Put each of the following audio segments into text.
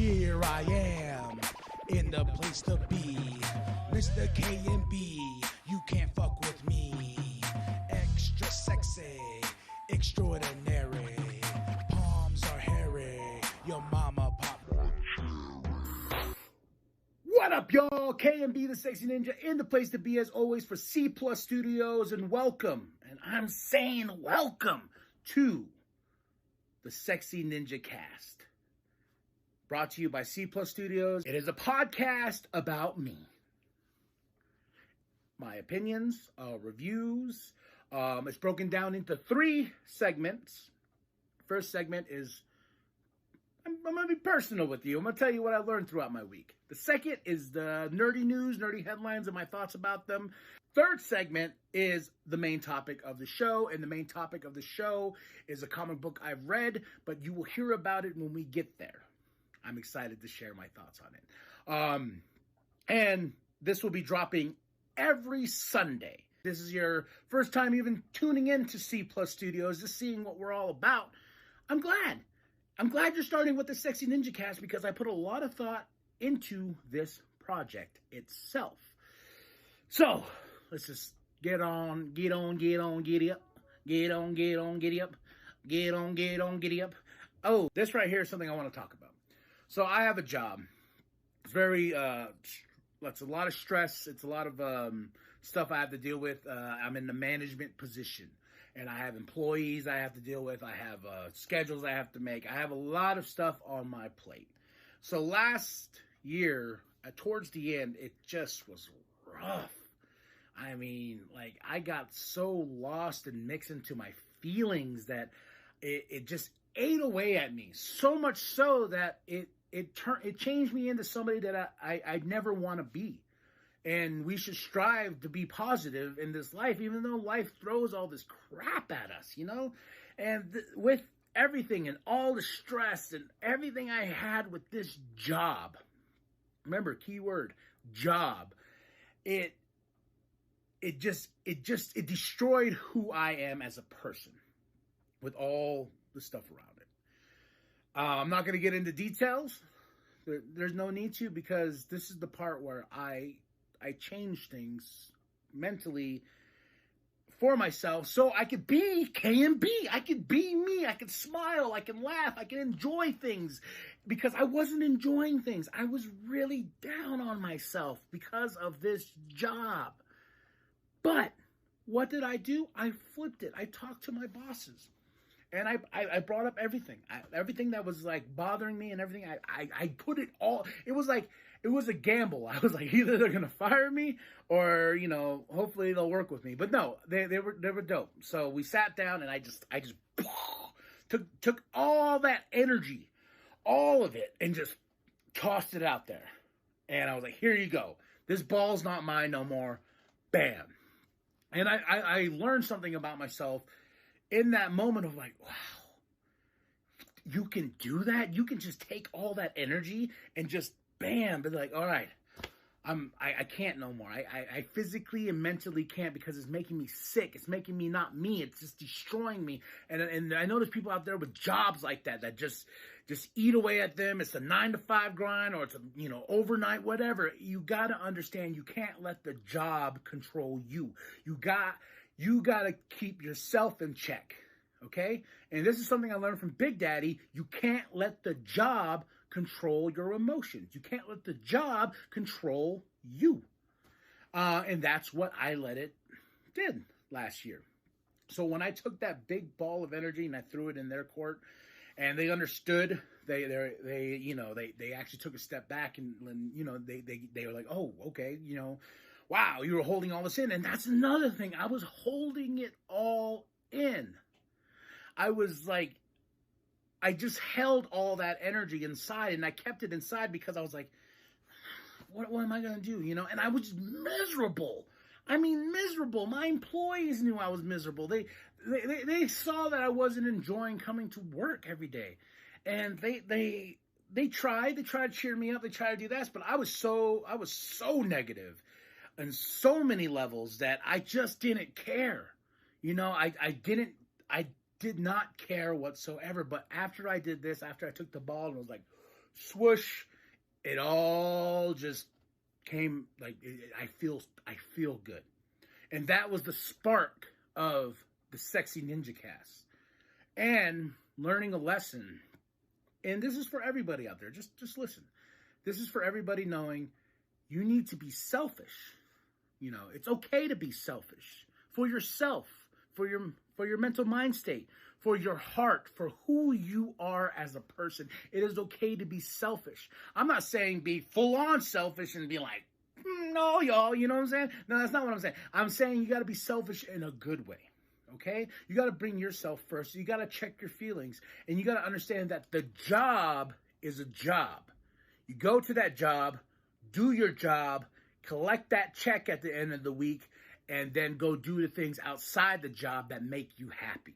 Here I am, in the place to be. Mr. K&B, you can't fuck with me. Extra sexy, extraordinary. Palms are hairy, your mama pop. What up, y'all? K&B, the Sexy Ninja, in the place to be as always for Cplus Studios, and welcome, and I'm saying welcome to the Sexy NINJACAST. Brought to you by Cplus Studios. It is a podcast about me. My opinions, reviews. It's broken down into 3 segments. First segment is, I'm going to be personal with you. I'm going to tell you what I learned throughout my week. The second is the nerdy news, nerdy headlines, and my thoughts about them. Third segment is the main topic of the show, and the main topic of the show is a comic book I've read, but you will hear about it when we get there. I'm excited to share my thoughts on it. And this will be dropping every Sunday. This is your first time even tuning in to Cplus Studios, just seeing what we're all about. I'm glad. I'm glad you're starting with the Sexy NINJACAST because I put a lot of thought into this project itself. So, let's just get up. Get on, giddy up. Oh, this right here is something I want to talk about. So I have a job. It's very, it's a lot of stress. It's a lot of stuff I have to deal with. I'm in the management position, and I have employees I have to deal with. I have schedules I have to make. I have a lot of stuff on my plate. So last year, towards the end, it just was rough. I mean, like, I got so lost and mixed into my feelings that it just ate away at me. So much so that it changed me into somebody that I never want to be. And we should strive to be positive in this life, even though life throws all this crap at us, you know? And with everything and all the stress and everything I had with this job, remember, keyword, job, it destroyed who I am as a person with all the stuff around it. I'm not going to get into details. There's no need to, because this is the part where I change things mentally for myself so I could be K&B. I could be me. I could smile. I can laugh. I can enjoy things, because I wasn't enjoying things. I was really down on myself because of this job. But what did I do? I flipped it. I talked to my bosses. And I brought up everything. Everything that was, like, bothering me and everything. I put it all. It was like, it was a gamble. I was like, either they're going to fire me or, you know, hopefully they'll work with me. But no, they were dope. So we sat down, and I just took all that energy, all of it, and just tossed it out there. And I was like, here you go. This ball's not mine no more. Bam. And I learned something about myself in that moment of, like, wow, you can do that? You can just take all that energy and just, bam, be like, all right, I can't no more. I physically and mentally can't, because it's making me sick. It's making me not me. It's just destroying me. And I know there's people out there with jobs like that just eat away at them. It's a 9-to-5 grind, or it's a, you know, overnight, whatever. You got to understand, you can't let the job control you. You got to keep yourself in check, okay? And this is something I learned from Big Daddy. You can't let the job control your emotions. You can't let the job control you. And that's what I let it did last year. So when I took that big ball of energy and I threw it in their court, and they understood, they actually took a step back, and you know, they were like, oh, okay, you know, wow, you were holding all this in. And that's another thing. I was holding it all in. I was like, I just held all that energy inside, and I kept it inside because I was like, what am I going to do? You know, and I was miserable. I mean, miserable. My employees knew I was miserable. They saw that I wasn't enjoying coming to work every day. And they tried to cheer me up. They tried to do that, but I was so negative on so many levels that I just didn't care. You know, I did not care whatsoever. But after I did this, after I took the ball and was like, swoosh, it all just came like I feel good. And that was the spark of the Sexy Ninja Cast. And learning a lesson. And this is for everybody out there. Just listen. This is for everybody knowing you need to be selfish. You know, it's okay to be selfish for yourself, for your mental mind state, for your heart, for who you are as a person. It is okay to be selfish. I'm not saying be full on selfish and be like, no, y'all, you know what I'm saying? No, that's not what I'm saying. I'm saying you got to be selfish in a good way. Okay? You got to bring yourself first. You got to check your feelings. And you got to understand that the job is a job. You go to that job, do your job, collect that check at the end of the week, and then go do the things outside the job that make you happy.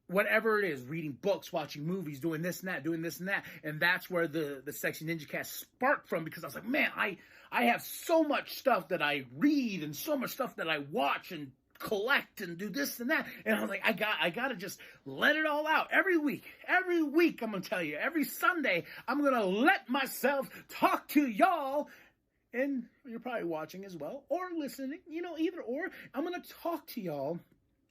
Whatever it is, reading books, watching movies, doing this and that, doing this and that. And that's where the Sexy Ninja Cast sparked from, because I was like, man, I have so much stuff that I read and so much stuff that I watch and collect and do this and that. And I was like, I got to just let it all out every week. Every week, I'm going to tell you, every Sunday, I'm going to let myself talk to y'all. And you're probably watching as well or listening, you know, either or. I'm going to talk to y'all.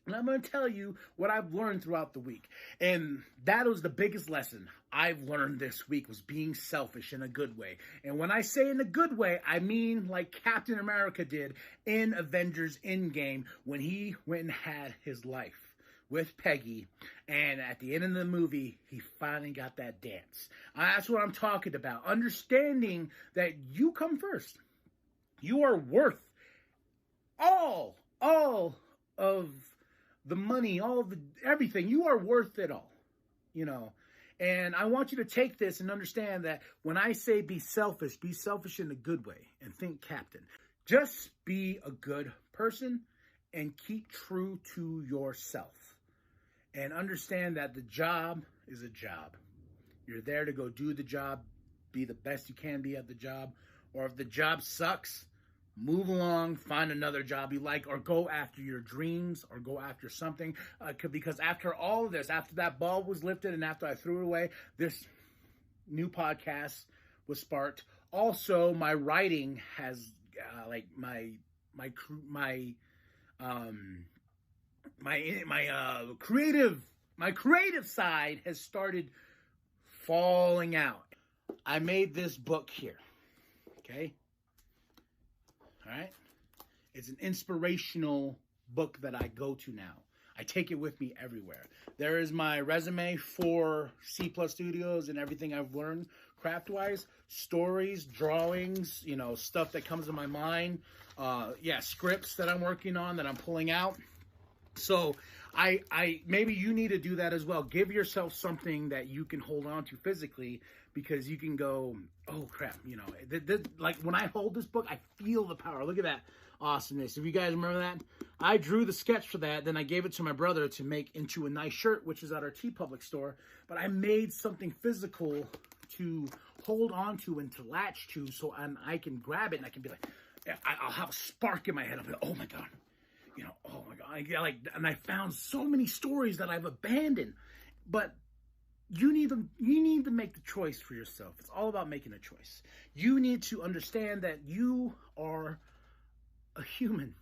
And I'm going to tell you what I've learned throughout the week. And that was the biggest lesson I've learned this week, was being selfish in a good way. And when I say in a good way, I mean like Captain America did in Avengers Endgame when he went and had his life with Peggy. And at the end of the movie, he finally got that dance. That's what I'm talking about. Understanding that you come first. You are worth all of the money, everything. You are worth it all, you know. And I want you to take this and understand that when I say be selfish in a good way, and think Captain. Just be a good person and keep true to yourself. And understand that the job is a job. You're there to go do the job, be the best you can be at the job. Or if the job sucks, move along, find another job you like, or go after your dreams, or go after something. Because after all of this, after that ball was lifted and after I threw it away, this new podcast was sparked. Also, my writing has, my creative side has started falling out. I made this book here. Okay? All right? It's an inspirational book that I go to now. I take it with me everywhere. There is my resume for Cplus Studios and everything I've learned craft-wise, stories, drawings, you know, stuff that comes to my mind. Scripts that I'm working on, that I'm pulling out. So I maybe you need to do that as well. Give yourself something that you can hold on to physically, because you can go, oh crap, you know, like when I hold this book, I feel the power. Look at that awesomeness. If you guys remember that, I drew the sketch for that. Then I gave it to my brother to make into a nice shirt, which is at our TeePublic store. But I made something physical to hold on to and to latch to, so I can grab it and I can be like, I'll have a spark in my head. I'll be like, oh my God. You know, oh my God, and I found so many stories that I've abandoned. But you need to make the choice for yourself. It's all about making a choice. You need to understand that you are a human.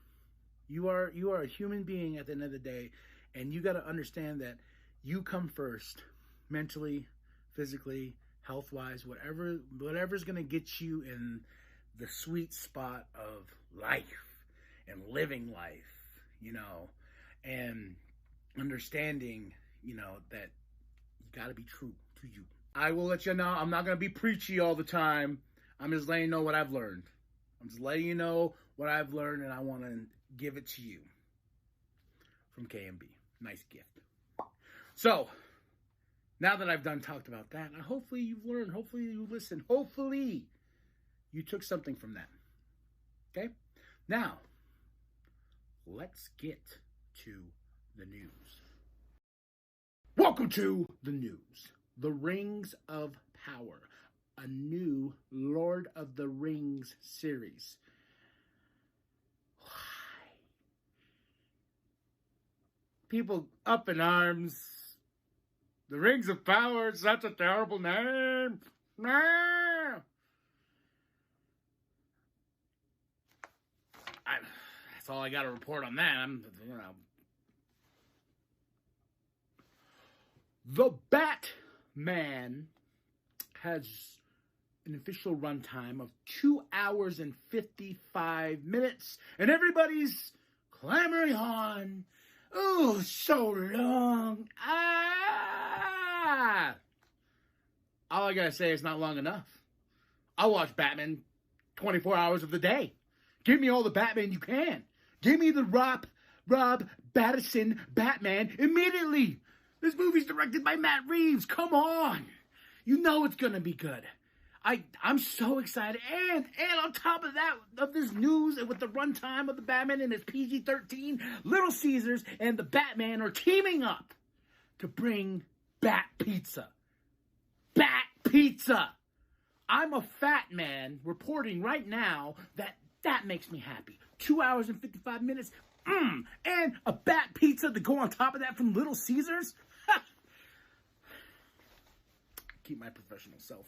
You are a human being at the end of the day, and you got to understand that you come first, mentally, physically, health-wise, whatever's going to get you in the sweet spot of life and living life. You know, and understanding, you know, that you got to be true to you. I will let you know, I'm not going to be preachy all the time. I'm just letting you know what I've learned. I'm just letting you know what I've learned, and I want to give it to you from KMB. Nice gift. So, now that I've talked about that, hopefully you've learned, hopefully you listened, hopefully you took something from that. Okay? Now, let's get to the news. Welcome to the news. The Rings of Power, a new Lord of the Rings series. Why? People up in arms. The Rings of Power, such a terrible name. That's all I got to report on that. The Batman has an official runtime of 2 hours and 55 minutes, and everybody's clamoring on. Oh, so long. All I gotta say is not long enough. I'll watch Batman 24 hours of the day. Give me all the Batman you can. Give me the Rob Pattinson Batman immediately. This movie's directed by Matt Reeves. Come on. You know it's gonna be good. I'm so excited. And on top of that, of this news, and with the runtime of the Batman and his PG-13, Little Caesars and the Batman are teaming up to bring Bat Pizza. Bat Pizza! I'm a fat man reporting right now that makes me happy. 2 hours and 55 minutes. And a Bat Pizza to go on top of that from Little Caesars? Keep my professional self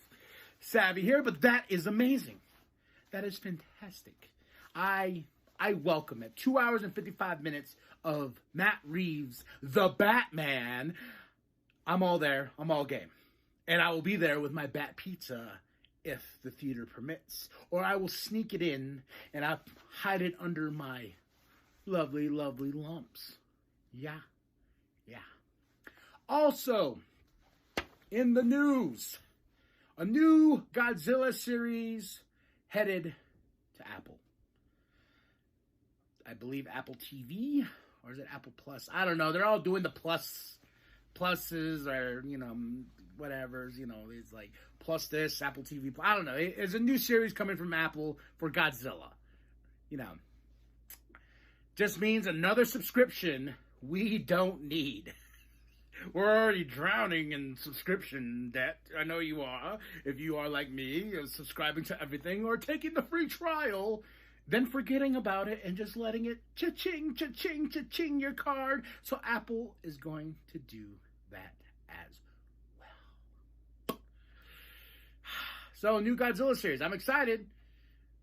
savvy here, but that is amazing. That is fantastic. I welcome it. 2 hours and 55 minutes of Matt Reeves, the Batman. I'm all there. I'm all game. And I will be there with my Bat Pizza if the theater permits. Or I will sneak it in and I'll hide it under my lovely, lovely lumps. Yeah. Also, in the news, a new Godzilla series headed to Apple. I believe Apple TV, or is it Apple Plus? I don't know. They're all doing the pluses or, whatever's, it's like plus this, Apple TV. I don't know. It's a new series coming from Apple for Godzilla. Just means another subscription we don't need. We're already drowning in subscription debt. I know you are. If you are like me, subscribing to everything or taking the free trial, then forgetting about it and just letting it cha-ching, cha-ching, cha-ching your card. So Apple is going to do that as well. So, new Godzilla series. I'm excited,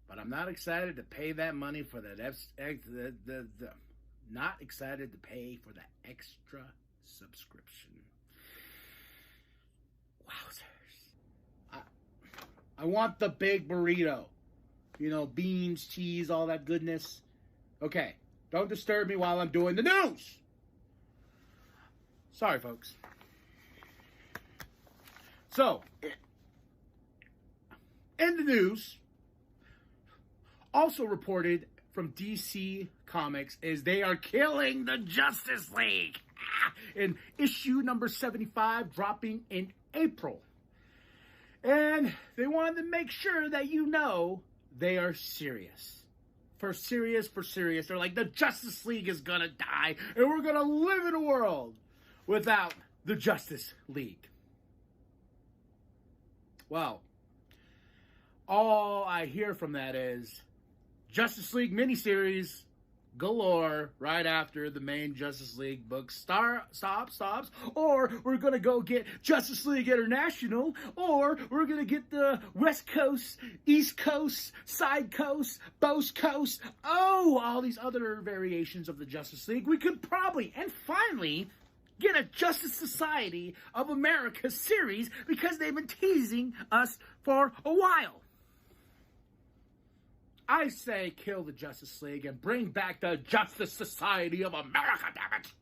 but I'm not excited to pay that money for that. Not excited to pay for the extra subscription. Wowzers. I want the big burrito. Beans, cheese, all that goodness. Okay, don't disturb me while I'm doing the news. Sorry, folks. So, in the news, also reported from DC Comics, is they are killing the Justice League. In issue number 75, dropping in April. And they wanted to make sure that they are serious. For serious. They're like, the Justice League is gonna die, and we're gonna live in a world without the Justice League. Well, all I hear from that is Justice League miniseries galore right after the main Justice League book stops, or we're gonna go get Justice League International, or we're gonna get the West Coast, East Coast, Side Coast, Boast Coast, all these other variations of the Justice League. We could probably, and finally, get a Justice Society of America series, because they've been teasing us for a while. I say kill the Justice League and bring back the Justice Society of America, damn it!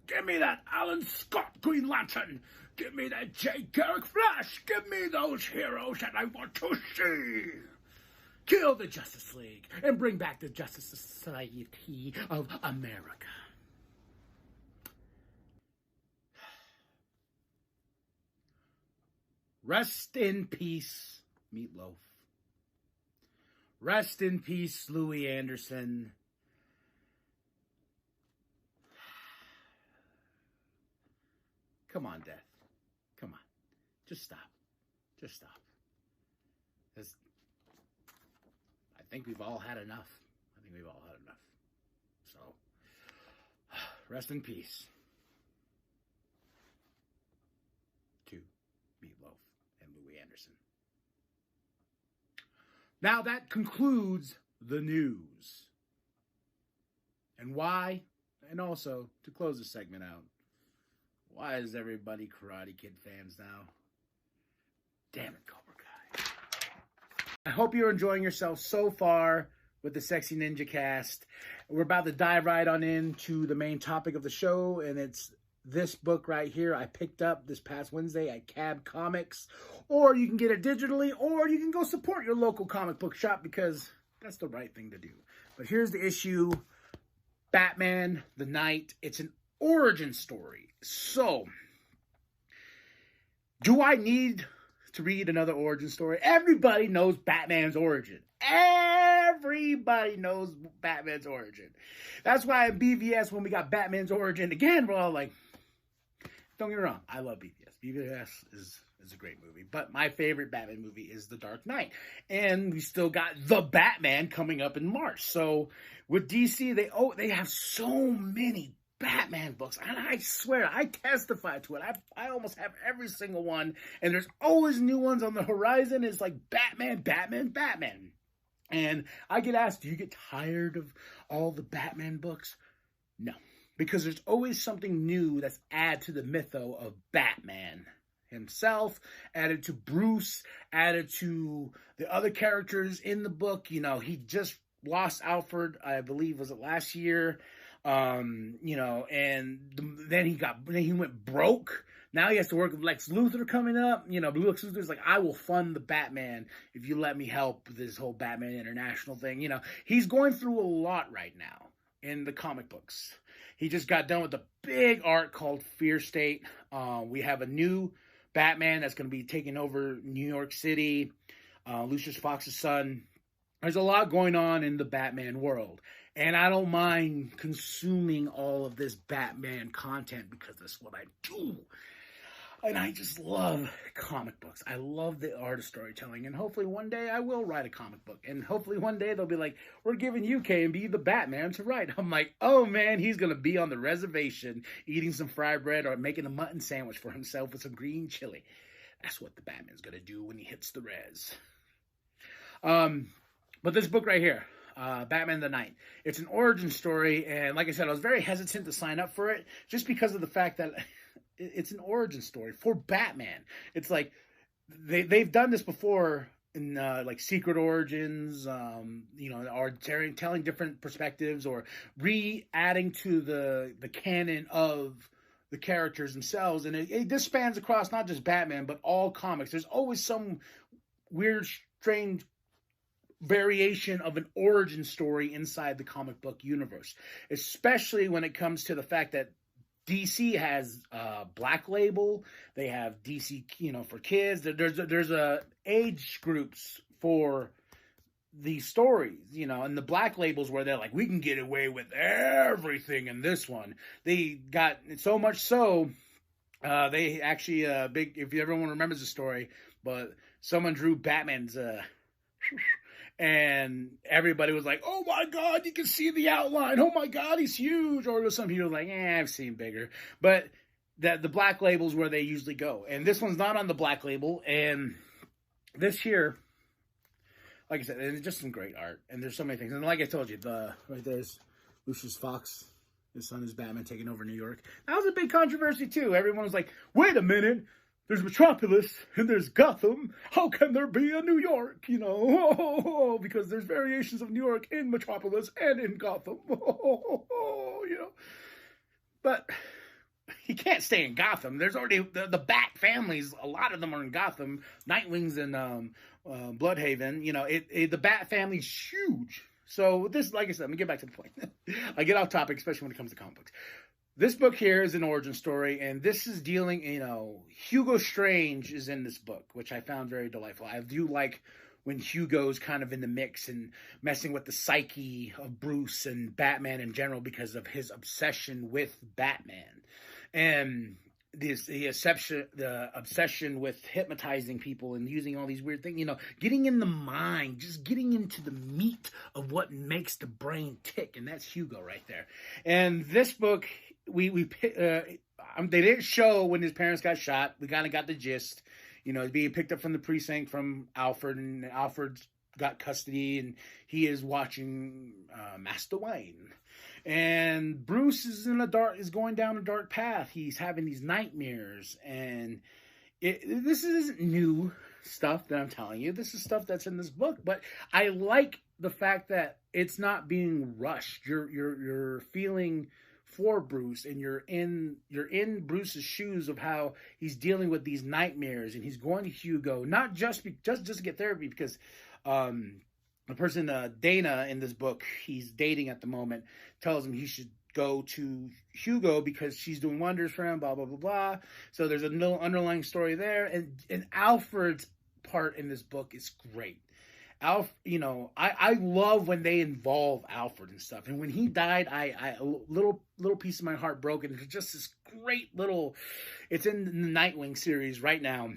Give me that Alan Scott Green Lantern! Give me that Jay Garrick Flash! Give me those heroes that I want to see! Kill the Justice League and bring back the Justice Society of America. Rest in peace, Meatloaf. Rest in peace, Louie Anderson. Come on, Death. Come on. Just stop. Just stop. I think we've all had enough. So, rest in peace to Meatloaf and Louie Anderson. Now that concludes the news. And why? And also, to close this segment out, why is everybody Karate Kid fans now? Damn it, Cobra Kai. I hope you're enjoying yourself so far with the Sexy Ninja Cast. We're about to dive right on into the main topic of the show, and it's this book right here I picked up this past Wednesday at Cab Comics. Or you can get it digitally, or you can go support your local comic book shop, because that's the right thing to do. But here's the issue. Batman the Knight. It's an origin story. So, do I need to read another origin story? Everybody knows Batman's origin. Everybody knows Batman's origin. That's why in BVS, when we got Batman's origin again, we're all like, don't get me wrong, I love BVS. BVS is a great movie. But my favorite Batman movie is The Dark Knight. And we still got The Batman coming up in March. So with DC, they have so many Batman books. And I swear, I testify to it. I almost have every single one. And there's always new ones on the horizon. It's like Batman, Batman, Batman. And I get asked, do you get tired of all the Batman books? No. Because there's always something new that's added to the mytho of Batman himself, added to Bruce, added to the other characters in the book. You know, he just lost Alfred, I believe, was it last year? You know, and then he went broke. Now he has to work with Lex Luthor coming up. You know, Lex Luthor's like, I will fund the Batman if you let me help with this whole Batman International thing. You know, he's going through a lot right now in the comic books. He just got done with a big arc called Fear State. We have a new Batman that's going to be taking over New York City. Lucius Fox's son. There's a lot going on in the Batman world. And I don't mind consuming all of this Batman content because that's what I do. And I just love comic books. I love the art of storytelling. And hopefully one day I will write a comic book. And hopefully one day they'll be like, we're giving you, K&B, the Batman to write. I'm like, oh man, he's going to be on the reservation eating some fried bread or making a mutton sandwich for himself with some green chili. That's what the Batman's going to do when he hits the res. But this book right here, Batman the Knight, it's an origin story. And like I said, I was very hesitant to sign up for it just because of the fact that it's an origin story for Batman. It's like they've done this before in like Secret Origins, you know, or telling different perspectives or re-adding to the canon of the characters themselves. And this spans across not just Batman, but all comics. There's always some weird, strange variation of an origin story inside the comic book universe, especially when it comes to the fact that DC has Black Label. They have DC, you know, for kids. There's a age groups for these stories, you know, and the Black Labels where they're like, we can get away with everything in this one. They got so much so, they actually big. If everyone remembers the story, but someone drew Batman's. And everybody was like, oh my God, you can see the outline. Oh my God, he's huge. Or some people were like, I've seen bigger. But the Black Label's where they usually go. And this one's not on the Black Label. And this here, like I said, it's just some great art. And there's so many things. And like I told you, right there's Lucius Fox. His son is Batman taking over New York. That was a big controversy too. Everyone was like, wait a minute. There's Metropolis and there's Gotham. How can there be a New York? You know, because there's variations of New York in Metropolis and in Gotham. You know, but he can't stay in Gotham. There's already the Bat families. A lot of them are in Gotham. Nightwing's in Bloodhaven. You know, the Bat family's huge. So this, like I said, let me get back to the point. I get off topic, especially when it comes to comic books. This book here is an origin story, and this is dealing, you know, Hugo Strange is in this book, which I found very delightful. I do like when Hugo's kind of in the mix and messing with the psyche of Bruce and Batman in general because of his obsession with Batman. And the obsession with hypnotizing people and using all these weird things, you know, getting in the mind, just getting into the meat of what makes the brain tick, and that's Hugo right there. And this book, they didn't show when his parents got shot. We kind of got the gist. You know, he's being picked up from the precinct from Alfred, and Alfred's got custody, and he is watching Master Wayne. And Bruce is going down a dark path. He's having these nightmares, and this isn't new stuff that I'm telling you. This is stuff that's in this book, but I like the fact that it's not being rushed. You're feeling for Bruce, and you're in Bruce's shoes of how he's dealing with these nightmares, and he's going to Hugo, not just to get therapy, because the person Dana in this book he's dating at the moment tells him he should go to Hugo because she's doing wonders for him, blah blah blah blah. So there's a little underlying story there, and Alfred's part in this book is great. I love when they involve Alfred and stuff. And when he died, a little piece of my heart broke. And it's just this great little. It's in the Nightwing series right now.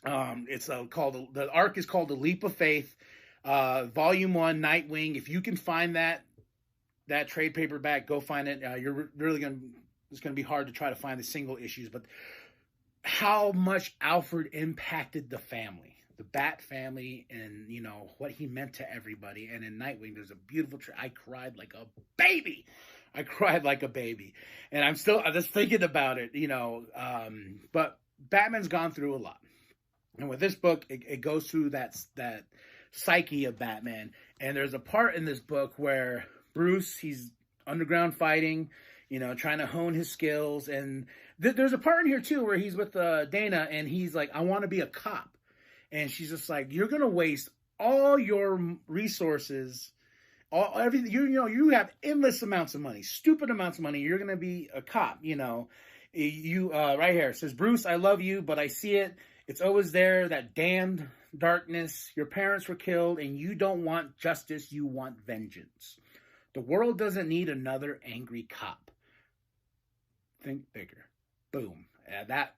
It's called the arc is called The Leap of Faith, Volume 1, Nightwing. If you can find that trade paperback, go find it. You're really it's gonna be hard to try to find the single issues, but how much Alfred impacted the family. The Bat family, and what he meant to everybody. And in Nightwing, there's a beautiful I cried like a baby. And I'm just thinking about it, but Batman's gone through a lot. And with this book, it goes through that psyche of Batman. And there's a part in this book where Bruce, he's underground fighting, trying to hone his skills. And there's a part in here too where he's with Dana, and he's like, I want to be a cop. And she's just like, you're going to waste all your resources, everything. You have endless amounts of money, stupid amounts of money. You're going to be a cop, right here. It says, Bruce, I love you, but I see it. It's always there, that damned darkness. Your parents were killed, and you don't want justice. You want vengeance. The world doesn't need another angry cop. Think bigger. Boom. That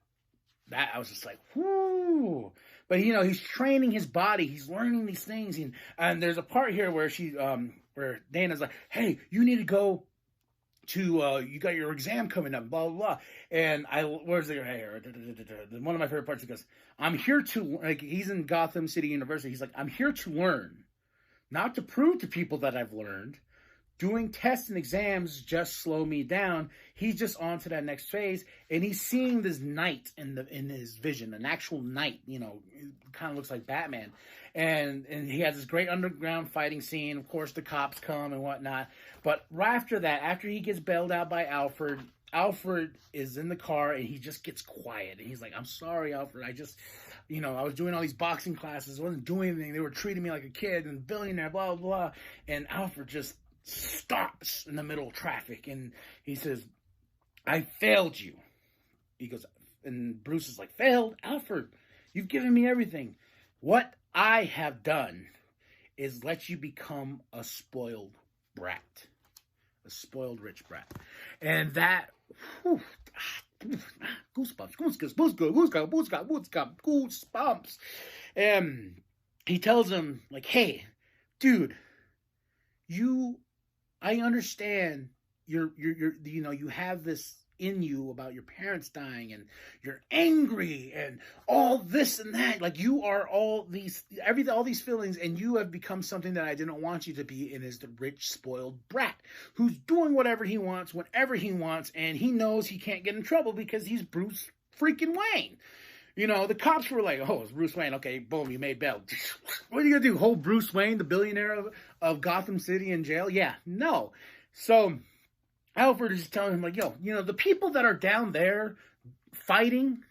I was just like, whoo. But he's training his body. He's learning these things, and there's a part here where where Dana's like, "Hey, you need to go to you got your exam coming up, blah blah blah." And where's the hair? One of my favorite parts. He goes, "I'm here to he's in Gotham City University. He's like, I'm here to learn, not to prove to people that I've learned. Doing tests and exams just slow me down." He's just on to that next phase, and he's seeing this knight in his vision, an actual knight. Kind of looks like Batman, and he has this great underground fighting scene. Of course, the cops come and whatnot. But right after that, after he gets bailed out by Alfred is in the car, and he just gets quiet, and he's like, "I'm sorry, Alfred. I just." I was doing all these boxing classes, wasn't doing anything. They were treating me like a kid and billionaire, blah, blah, blah. And Alfred just stops in the middle of traffic, and he says, "I failed you." He goes, and Bruce is like, "Failed? Alfred, you've given me everything. What I have done is let you become a spoiled brat. A spoiled rich brat." And that, goosebumps. And he tells him, like, "Hey, dude, I understand you have this in you about your parents dying, and you're angry and all this and that. Like, you are all these feelings, and you have become something that I didn't want you to be, and is the rich, spoiled brat who's doing whatever he wants, whenever he wants, and he knows he can't get in trouble because he's Bruce freaking Wayne." The cops were like, "Oh, it's Bruce Wayne. Okay, boom, you made bail." What are you going to do? Hold Bruce Wayne, the billionaire of Gotham City, in jail? Yeah, no. So Alfred is telling him, like, "Yo, the people that are down there fighting,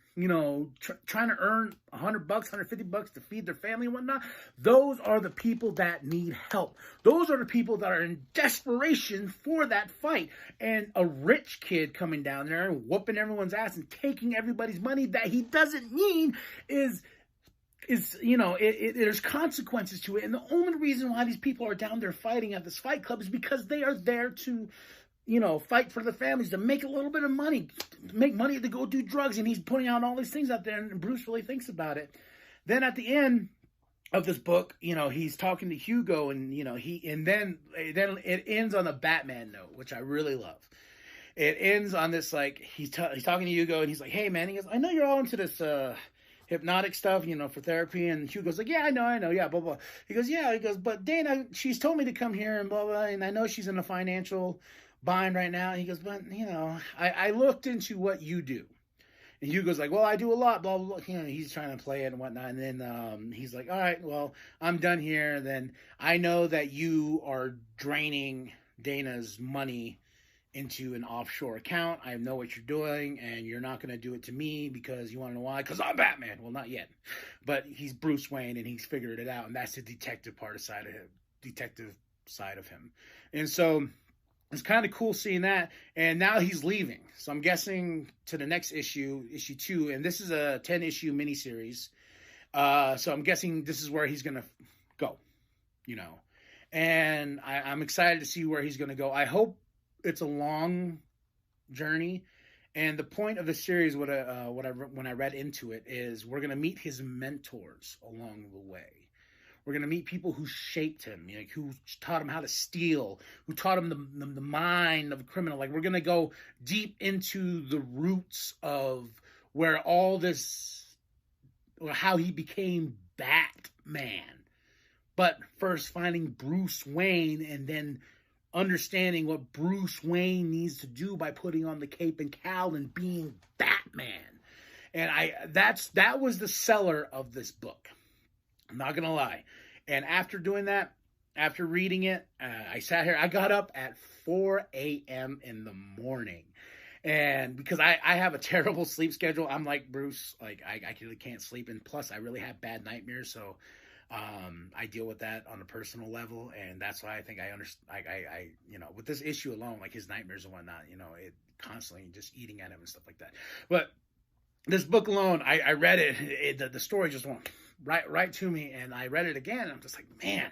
trying to earn $100, $150 to feed their family and whatnot, those are the people that need help. Those are the people that are in desperation for that fight. And a rich kid coming down there and whooping everyone's ass and taking everybody's money that he doesn't need there's consequences to it. And the only reason why these people are down there fighting at this fight club is because they are there to fight for the families, to make a little bit of money, make money to go do drugs." And he's putting out all these things out there, and Bruce really thinks about it. Then at the end of this book, he's talking to Hugo, and then it ends on a Batman note, which I really love. It ends on this, like, he's talking to Hugo, and he's like, "Hey man," he goes, "I know you're all into this hypnotic stuff, for therapy. And Hugh goes like, yeah, I know, yeah, blah, blah. He goes, yeah, but Dana, she's told me to come here and blah, blah, and I know she's in a financial bind right now. And he goes, but, I looked into what you do. And Hugh goes like, well, I do a lot, blah, blah, blah. He's trying to play it and whatnot. And then he's like, all right, well, I'm done here. Then I know that you are draining Dana's money into an offshore account. I know what you're doing, and you're not going to do it to me because you want to know why? Because I'm Batman. Well, not yet. But he's Bruce Wayne, and he's figured it out, and that's the detective side of him. And so it's kind of cool seeing that. And now he's leaving. So I'm guessing to the next issue 2, and this is a 10-issue miniseries. So I'm guessing this is where he's going to go, And I'm excited to see where he's going to go. I hope it's a long journey. And the point of the series, when I read into it, is we're going to meet his mentors along the way. We're going to meet people who shaped him, who taught him how to steal, who taught him the mind of a criminal. Like, we're going to go deep into the roots of where all this, or how he became Batman. But first finding Bruce Wayne and then understanding what Bruce Wayne needs to do by putting on the cape and cowl and being Batman. And that was the seller of this book. I'm not going to lie. And after doing that, after reading it, I sat here. I got up at 4 a.m. in the morning. And because I have a terrible sleep schedule, I'm like Bruce, like I really can't sleep. And plus, I really have bad nightmares. So I deal with that on a personal level. And that's why I think I understand. I with this issue alone, like his nightmares and whatnot, it constantly just eating at him and stuff like that. But this book alone, I read it. The story just went right to me, and I read it again, and I'm just like, man,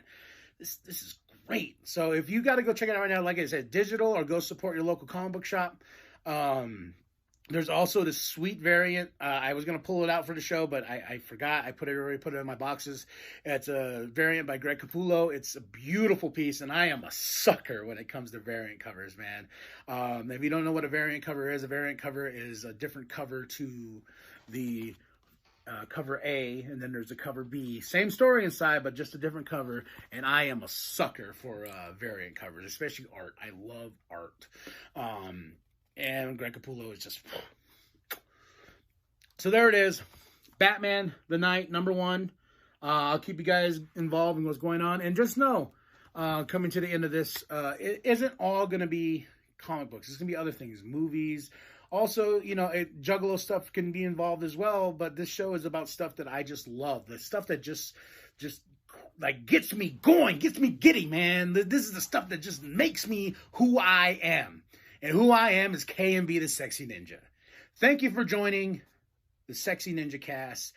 this is great. So if you got to go check it out right now, like I said, digital, or go support your local comic book shop. There's also this sweet variant. I was going to pull it out for the show, but I forgot. I already put it in my boxes. It's a variant by Greg Capullo. It's a beautiful piece, and I am a sucker when it comes to variant covers, man. If you don't know what a variant cover is a different cover to the cover A, and then there's a cover B. Same story inside, but just a different cover, and I am a sucker for variant covers, especially art. I love art. And Greg Capullo is just... So there it is. Batman, the Night, #1. I'll keep you guys involved in what's going on. And just know, coming to the end of this, it isn't all going to be comic books. It's going to be other things. Movies. Also, Juggalo stuff can be involved as well. But this show is about stuff that I just love. The stuff that just like gets me going, gets me giddy, man. This is the stuff that just makes me who I am. And who I am is K&B the Sexy Ninja. Thank you for joining the Sexy Ninja Cast.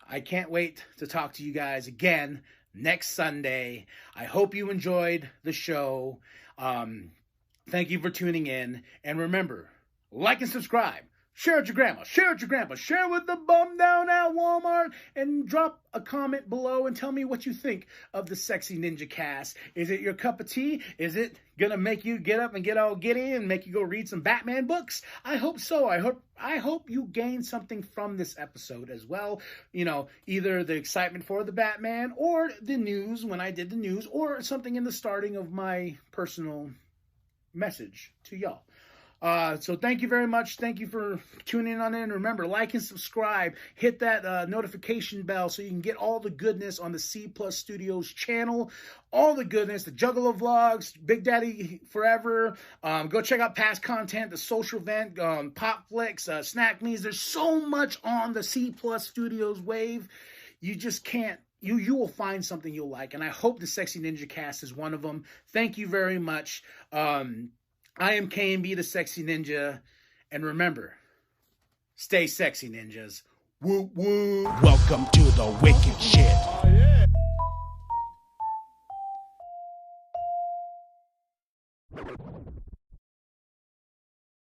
I can't wait to talk to you guys again next Sunday. I hope you enjoyed the show. Thank you for tuning in. And remember, like and subscribe. Share it with your grandma. Share it with your grandpa. Share it with the bum down at Walmart. And drop a comment below and tell me what you think of the Sexy Ninja Cast. Is it your cup of tea? Is it going to make you get up and get all giddy and make you go read some Batman books? I hope so. I hope you gain something from this episode as well. Either the excitement for the Batman, or the news when I did the news, or something in the starting of my personal message to y'all. So thank you very much. Thank you for tuning in on in. Remember, like and subscribe. Hit that notification bell so you can get all the goodness on the Cplus Studios channel. All the goodness, the Juggalo vlogs, Big Daddy Forever. Go check out past content, the social event, Pop Flicks, Snack Me's. There's so much on the Cplus Studios wave. You just can't. You will find something you'll like. And I hope the Sexy Ninja Cast is one of them. Thank you very much. I am K&B the Sexy Ninja, and remember, stay sexy, ninjas. Woo woo. Welcome to the wicked shit.